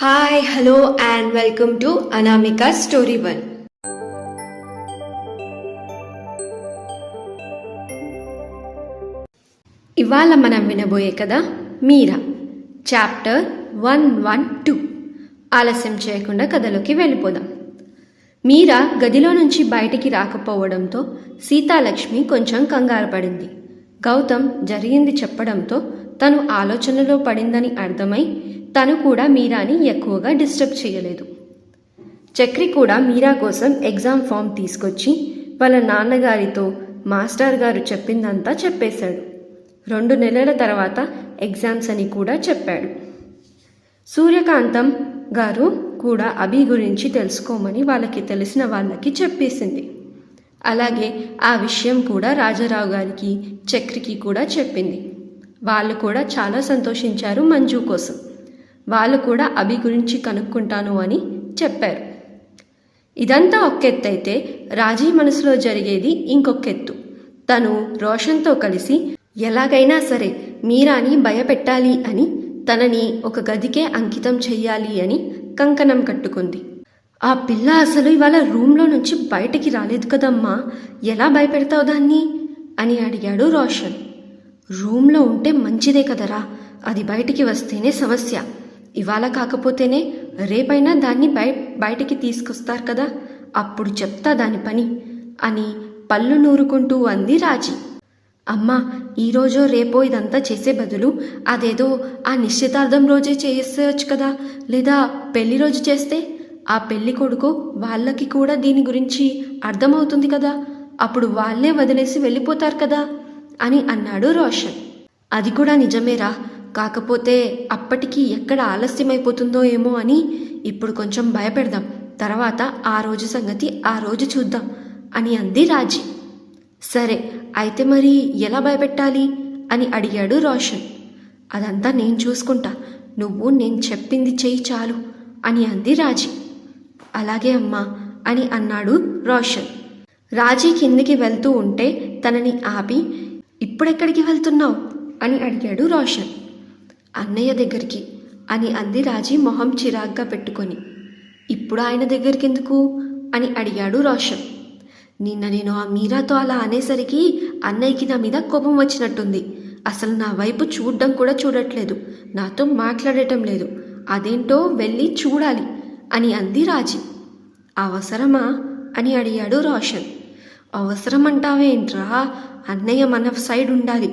Hi hello and welcome to Anamika story one. ఇవాళ మనం వినబోయే కథ మీరా, చాప్టర్ 112. ఆలస్యం చేయకుండా కథలోకి వెళ్ళిపోదాం. మీరా గదిలో నుంచి బయటికి రాకపోవడంతో సీతాలక్ష్మి కొంచెం కంగారు పడింది. గౌతమ్ జరిగింది చెప్పడంతో తను ఆలోచనలో పడిందని అర్థమై తను కూడా మీరాని ఎక్కువగా డిస్టర్బ్ చేయలేదు. చక్రి కూడా మీరా కోసం ఎగ్జామ్ ఫామ్ తీసుకొచ్చి వాళ్ళ నాన్నగారితో మాస్టర్ గారు చెప్పిందంతా చెప్పేశాడు. 2 నెలల తర్వాత ఎగ్జామ్స్ అని కూడా చెప్పాడు. సూర్యకాంతం గారు కూడా అభి గురించి తెలుసుకోమని వాళ్ళకి తెలిసిన వాళ్ళకి చెప్పేసింది. అలాగే ఆ విషయం కూడా రాజారావు గారికి చక్రికి కూడా చెప్పింది. వాళ్ళు కూడా చాలా సంతోషించారు మంజు కోసం. వాళ్ళు కూడా అభి గురించి కనుక్కుంటాను అని చెప్పారు. ఇదంతా ఒకెత్తైతే రాజీ మనసులో జరిగేది ఇంకొకెత్తు. తను రోషన్తో కలిసి ఎలాగైనా సరే మీరాని భయపెట్టాలి అని, తనని ఒక గదికే అంకితం చెయ్యాలి అని కంకణం కట్టుకుంది. ఆ పిల్ల అసలు ఇవాళ రూమ్లో నుంచి బయటికి రాలేదు కదమ్మా, ఎలా భయపెడతావు దాన్ని అని అడిగాడు రోషన్. రూమ్లో ఉంటే మంచిదే కదరా, అది బయటికి వస్తేనే సమస్య. ఇవాళ కాకపోతేనే రేపైనా దాన్ని బయటికి తీసుకొస్తారు కదా, అప్పుడు చెప్తా దాని పని అని పళ్ళు నూరుకుంటూ అంది రాజీ. అమ్మా, ఈరోజో రేపో ఇదంతా చేసే బదులు అదేదో ఆ నిశ్చితార్థం రోజే చేసేయచ్చు కదా, లేదా పెళ్లి రోజు చేస్తే ఆ పెళ్లి కొడుకు వాళ్ళకి కూడా దీని గురించి అర్థమవుతుంది కదా, అప్పుడు వాళ్ళే వదిలేసి వెళ్ళిపోతారు కదా అని అన్నాడు రోషన్. అది కూడా నిజమేరా, కాకపోతే అప్పటికి ఎక్కడ ఆలస్యమైపోతుందో ఏమో అని ఇప్పుడు కొంచెం భయపెడదాం, తర్వాత ఆ రోజు సంగతి ఆ రోజు చూద్దాం అని అంది రాజీ. సరే అయితే మరి ఎలా భయపెట్టాలి అని అడిగాడు రోషన్. అదంతా నేను చూసుకుంటా, నువ్వు నేను చెప్పింది చెయ్యి చాలు అని అంది రాజీ. అలాగే అమ్మా అని అన్నాడు రోషన్. రాజీ కిందికి వెళ్తూ ఉంటే తనని ఆపి, ఇప్పుడెక్కడికి వెళ్తున్నావు అని అడిగాడు రోషన్. అన్నయ్య దగ్గరికి అని అంది రాజీ మొహం చిరాగ్గా పెట్టుకొని. ఇప్పుడు ఆయన దగ్గరికి ఎందుకు అని అడిగాడు రోషన్. నిన్న నేను ఆ మీరాతో అలా అనేసరికి అన్నయ్యకి నా మీద కోపం వచ్చినట్టుంది. అసలు నా వైపు చూడడం కూడా చూడట్లేదు, నాతో మాట్లాడటం లేదు. అదేంటో వెళ్ళి చూడాలి అని అంది రాజీ. అవసరమా అని అడిగాడు రోషన్. అవసరం అంటావేంట్రా, అన్నయ్య మన సైడ్ ఉండాలి,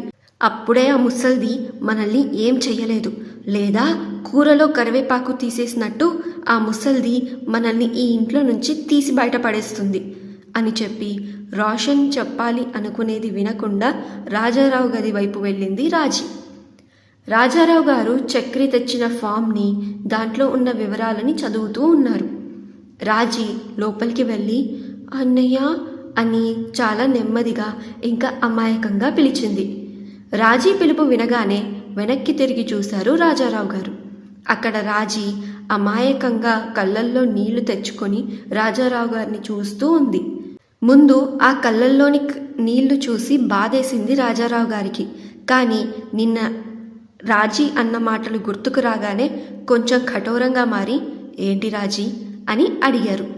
అప్పుడే ఆ ముసల్ది మనల్ని ఏం చెయ్యలేదు. లేదా కూరలో కరివేపాకు తీసేసినట్టు ఆ ముసల్ది మనల్ని ఈ ఇంట్లో నుంచి తీసి బయటపడేస్తుంది అని చెప్పి రోషన్ చెప్పాలి అనుకునేది వినకుండా రాజారావు గది వైపు వెళ్ళింది రాజీ. రాజారావు గారు చక్రి తెచ్చిన ఫామ్ని, దాంట్లో ఉన్న వివరాలని చదువుతూ ఉన్నారు. రాజీ లోపలికి వెళ్ళి అన్నయ్య అని చాలా నెమ్మదిగా ఇంకా అమాయకంగా పిలిచింది. రాజీ పిలుపు వినగానే వెనక్కి తిరిగి చూశారు రాజారావు గారు. అక్కడ రాజీ అమాయకంగా కళ్ళల్లో నీళ్లు తెచ్చుకొని రాజారావు గారిని చూస్తూ ఉంది. ముందు ఆ కళ్ళల్లోని నీళ్లు చూసి బాధేసింది రాజారావు గారికి. కానీ నిన్న రాజీ అన్న మాటలు గుర్తుకు రాగానే కొంచెం కఠోరంగా మారి, ఏంటి రాజీ అని అడిగారు.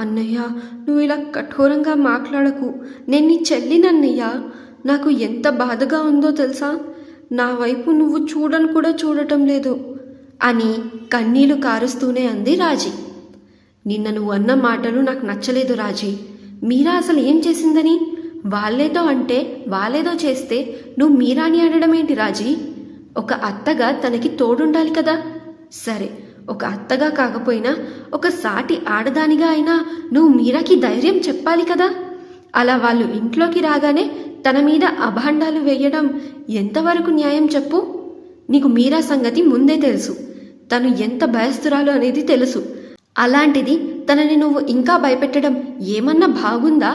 అన్నయ్య, నువ్వు ఇలా కఠోరంగా మాట్లాడకు, నేను నీ చెల్లినన్నయ్య, నాకు ఎంత బాధగా ఉందో తెలుసా, నా వైపు నువ్వు చూడను కూడా చూడటం లేదు అని కన్నీళ్లు కారుస్తూనే అంది రాజీ. నిన్న నువ్వు అన్న మాటలు నాకు నచ్చలేదు రాజీ. మీరా అసలు ఏం చేసిందని? వాళ్ళేదో అంటే వాళ్ళేదో చేస్తే నువ్వు మీరాని అనడం ఏంటి రాజీ? ఒక అత్తగా తనకి తోడుండాలి కదా. సరే, ఒక అత్తగా కాకపోయినా ఒక సాటి ఆడదానిగా అయినా నువ్వు మీరాకి ధైర్యం చెప్పాలి కదా. అలా వాళ్ళు ఇంట్లోకి రాగానే తన మీద అభాండాలు వేయడం ఎంతవరకు న్యాయం చెప్పు? నీకు మీరా సంగతి ముందే తెలుసు, తను ఎంత భయస్తురాలు అనేది తెలుసు. అలాంటిది తనని నువ్వు ఇంకా భయపెట్టడం ఏమన్నా బాగుందా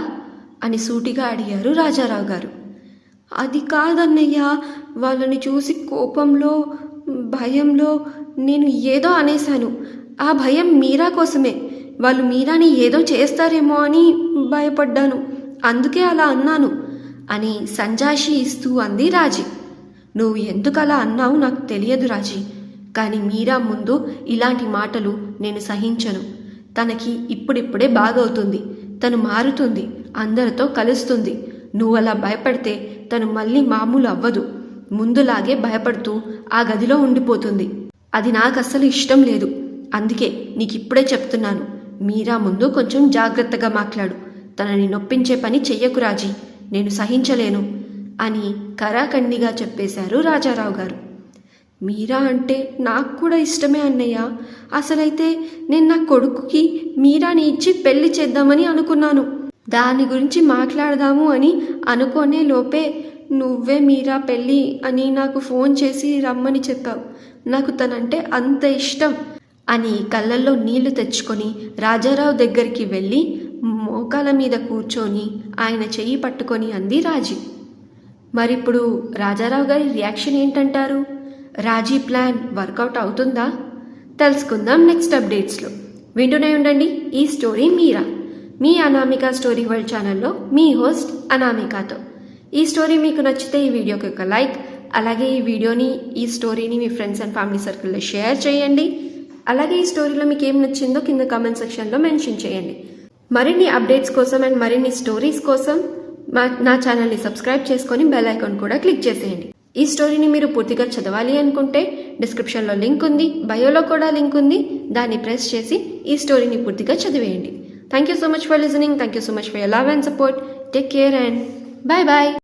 అని సూటిగా అడిగారు రాజారావు గారు. అది కాదన్నయ్య, వాళ్ళని చూసి కోపంలో భయంలో నేను ఏదో అనేశాను. ఆ భయం మీరా కోసమే, వాళ్ళు మీరాని ఏదో చేస్తారేమో అని భయపడ్డాను, అందుకే అలా అన్నాను అని సంజాషి ఇస్తూ అంది రాజీ. నువ్వు ఎందుకు అలా అన్నావు నాకు తెలియదు రాజీ, కానీ మీరా ముందు ఇలాంటి మాటలు నేను సహించను. తనకి ఇప్పుడిప్పుడే బాగవుతుంది, తను మారుతుంది, అందరితో కలుస్తుంది. నువ్వు అలా భయపడితే తను మళ్ళీ మామూలు అవ్వదు. ముందులాగే భయపడుతూ ఆ గదిలో ఉండిపోతుంది. అది నాకు అస్సలు ఇష్టం లేదు. అందుకే నీకు ఇప్పుడే చెప్తున్నాను, మీరా ముందు కొంచెం జాగ్రత్తగా మాట్లాడు. తనని నొప్పించే పని చెయ్యకు రాజీ, నేను సహించలేను అని కరాఖండిగా చెప్పేశారు రాజారావు గారు. మీరా అంటే నాకు కూడా ఇష్టమే అన్నయ్య. అసలైతే నేను నా కొడుకుకి మీరాని ఇచ్చి పెళ్లి చేద్దామని అనుకున్నాను. దాని గురించి మాట్లాడదాము అని అనుకోనే లోపే నువ్వే మీరా పెళ్ళి అని నాకు ఫోన్ చేసి రమ్మని చెప్పావు. నాకు తనంటే అంత ఇష్టం అని కళ్ళల్లో నీళ్లు తెచ్చుకొని రాజారావు దగ్గరికి వెళ్ళి మోకాల మీద కూర్చొని ఆయన చెయ్యి పట్టుకొని అంది రాజీ. మరిప్పుడు రాజారావు గారి రియాక్షన్ ఏంటంటారు? రాజీ ప్లాన్ వర్కౌట్ అవుతుందా? తెలుసుకుందాం నెక్స్ట్ అప్డేట్స్లో. వింటూనే ఉండండి ఈ స్టోరీ మీరా, మీ అనామిక స్టోరీ వరల్డ్ ఛానల్లో మీ హోస్ట్ అనామికతో. ఈ స్టోరీ మీకు నచ్చితే ఈ వీడియోకి ఒక లైక్, అలాగే ఈ స్టోరీని మీ ఫ్రెండ్స్ అండ్ ఫ్యామిలీ సర్కిల్లో షేర్ చేయండి. అలాగే ఈ స్టోరీలో మీకు ఏం నచ్చిందో కింద కామెంట్ సెక్షన్లో మెన్షన్ చేయండి. మరిన్ని అప్డేట్స్ కోసం అండ్ మరిన్ని స్టోరీస్ కోసం నా ఛానల్ని సబ్స్క్రైబ్ చేసుకొని బెల్ ఐకాన్ కూడా క్లిక్ చేసేయండి. ఈ స్టోరీని మీరు పూర్తిగా చదవాలి అనుకుంటే డిస్క్రిప్షన్లో లింక్ ఉంది, బయోలో కూడా లింక్ ఉంది. దాన్ని ప్రెస్ చేసి ఈ స్టోరీని పూర్తిగా చదివేయండి. Thank you so much for listening. Thank you so much for your love and support. Take care and bye bye.